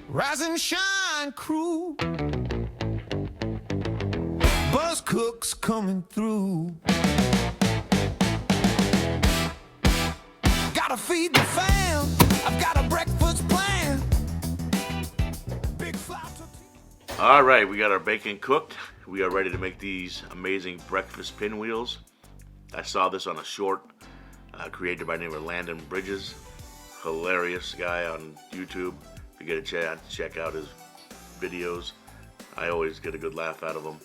Rise and shine, crew. Buzz cooks coming through. Gotta feed the fam. I've got a breakfast plan. Big fly tortilla. All right, we got our bacon cooked. We are ready to make these amazing breakfast pinwheels. I saw this on a short created by the name of Landon Bridges. Hilarious guy on YouTube. If you get a chance, check out his videos. I always get a good laugh out of him.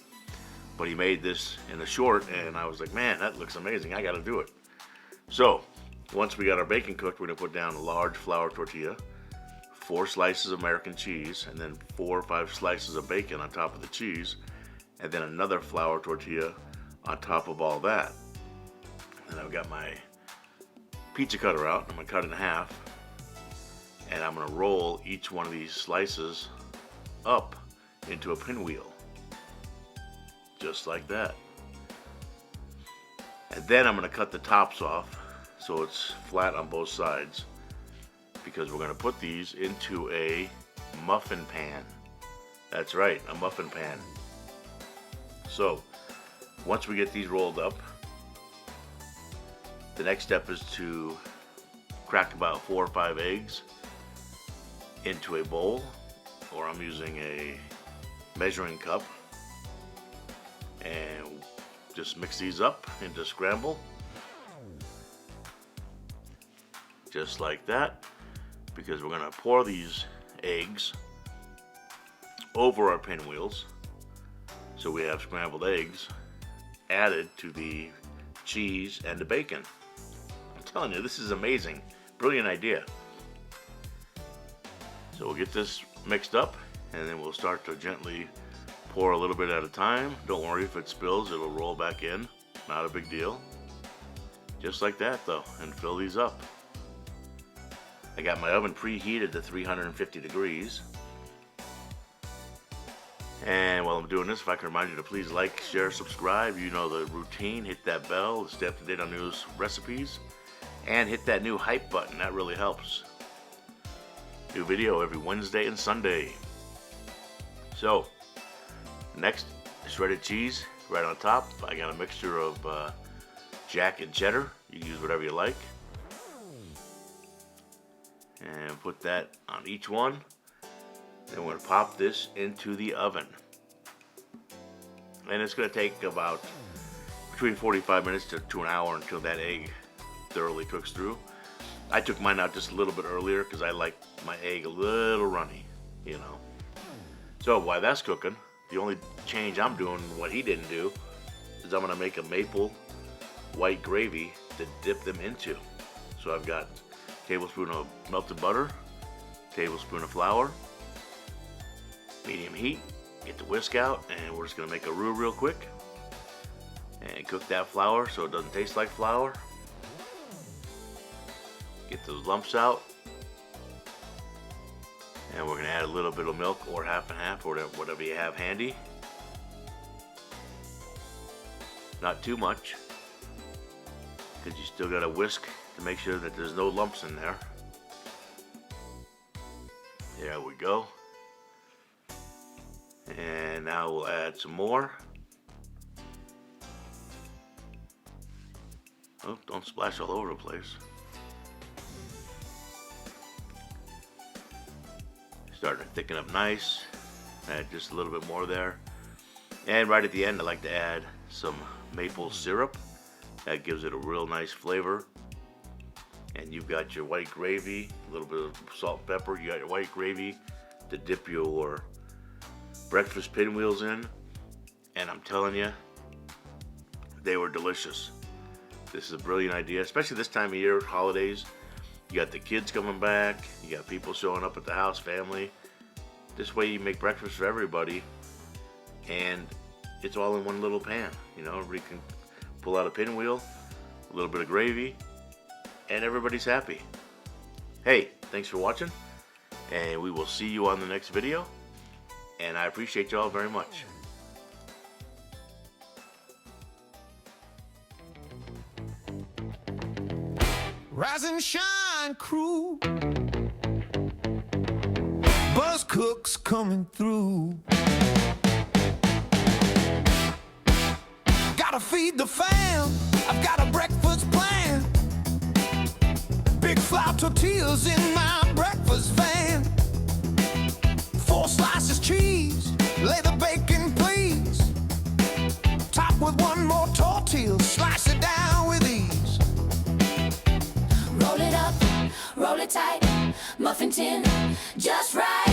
But he made this in a short, and I was like, man, that looks amazing. I got to do it. So, once we got our bacon cooked, we're going to put down a large flour tortilla, 4 slices of American cheese, and then 4 or 5 slices of bacon on top of the cheese, and then another flour tortilla on top of all that. And I've got my pizza cutter out. I'm going to cut it in half, and I'm going to roll each one of these slices up into a pinwheel, just like that. And then I'm going to cut the tops off so it's flat on both sides, because we're going to put these into a muffin pan. That's right, a muffin pan. So once we get these rolled up, the next step is to crack about 4 or 5 eggs into a bowl, or I'm using a measuring cup, and just mix these up into scramble, just like that, because we're going to pour these eggs over our pinwheels, so we have scrambled eggs added to the cheese and the bacon. I'm telling you, this is amazing. Brilliant idea. So we'll get this mixed up, and then we'll start to gently pour a little bit at a time. Don't worry if it spills, it'll roll back in. Not a big deal. Just like that though, and fill these up. I got my oven preheated to 350 degrees. And while I'm doing this, if I can remind you to please like, share, subscribe. You know the routine. Hit that bell to stay up to date on new recipes. And hit that new hype button. That really helps. New video every Wednesday and Sunday. So, next, shredded cheese right on top. I got a mixture of Jack and cheddar. You can use whatever you like. And put that on each one. Then we're going to pop this into the oven. And it's going to take about between 45 minutes to an hour until that egg thoroughly cooks through. I took mine out just a little bit earlier because I like my egg a little runny, you know. So while that's cooking, the only change I'm doing, what he didn't do, is I'm going to make a maple white gravy to dip them into. So I've got a tablespoon of melted butter, tablespoon of flour, medium heat, get the whisk out, and we're just going to make a roux real quick and cook that flour so it doesn't taste like flour. Get those lumps out, and we're going to add a little bit of milk, or half and half, or whatever you have handy. Not too much, because you still got to whisk to make sure that there's no lumps in there. There we go. And now we'll add some more. Oh, don't splash all over the place. Starting to thicken up nice. Add just a little bit more there. And right at the end, I like to add some maple syrup. That gives it a real nice flavor. And you've got your white gravy, a little bit of salt and pepper. You got your white gravy to dip your breakfast pinwheels in. And I'm telling you, they were delicious. This is a brilliant idea, especially this time of year, holidays. You got the kids coming back, you got people showing up at the house, family. This way you make breakfast for everybody, and it's all in one little pan. You know, everybody can pull out a pinwheel, a little bit of gravy, and everybody's happy. Hey, thanks for watching, and we will see you on the next video, and I appreciate y'all very much. Rise and shine. fine crew. Buzz cooks coming through. Gotta feed the fam, I've got a breakfast plan. Big flour tortillas in my breakfast van. 4 slices cheese, lay the bacon please. Top with 1 more tortilla, slice it down with ease. Roll it up, roll it tight, muffin tin, just right.